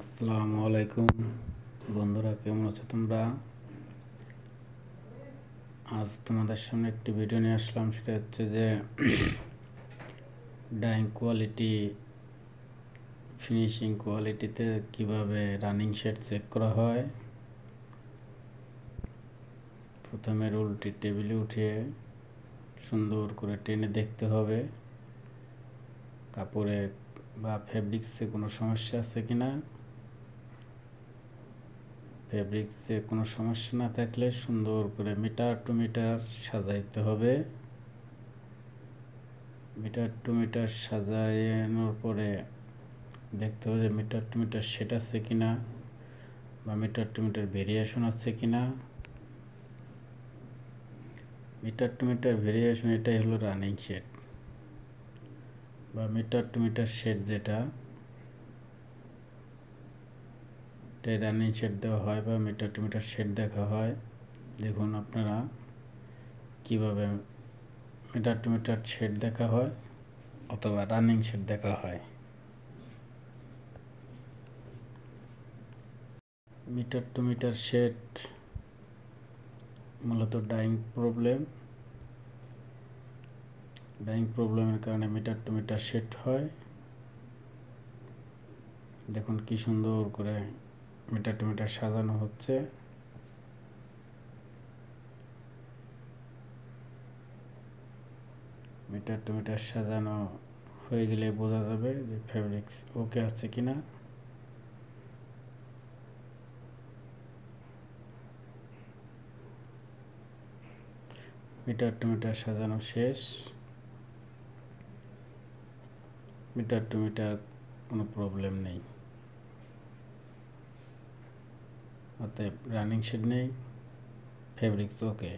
আসসালামু আলাইকুম বন্ধুরা, কেমন আছো তোমরা? আজ তোমাদের সামনে একটি ভিডিও নিয়ে আসলাম। সেটা হচ্ছে যে ডাইং কোয়ালিটি, ফিনিশিং কোয়ালিটিতে কিভাবে রানিং শেড চেক করা হয়। প্রথমে রোলটি টেবিলে উঠিয়ে সুন্দর করে টেনে দেখতে হবে কাপড়ে বা ফেব্রিক্সে কোনো সমস্যা আছে কিনা। ফেব্রিক্সে কোনো সমস্যা না থাকলে সুন্দর করে মিটার টু মিটার সাজাইতে হবে। মিটার টু মিটার সাজানোর পরে দেখতে হবে যে মিটার টু মিটার সেট আছে কিনা বা মিটার টু মিটার ভেরিয়েশন আছে কিনা। মিটার টু মিটার ভেরিয়েশন, এটাই হলো রানিং শেড বা মিটার টু মিটার শেড, যেটা এটাই রানিং শেড দেওয়া হয় বা মিটার টু মিটার শেড দেখা হয়। দেখুন আপনারা কিভাবে মিটার টু মিটার শেড দেখা হয় অথবা রানিং শেড দেখা হয়। মিটার টু মিটার শেড মূলত ডাইং প্রবলেমের কারণে মিটার টু মিটার শেড হয়। দেখুন কি সুন্দর করে মিটার টু মিটার সাজানো হচ্ছে। মিটার টু মিটার সাজানো হয়ে গেলে বোঝা যাবে যে ফেব্রিক্স ওকে আছে কিনা। মিটার টু মিটার সাজানো শেষ। মিটার টু মিটার কোনো প্রবলেম নেই, অতএব রানিং শেড নেই, ফেব্রিক্স ওকে।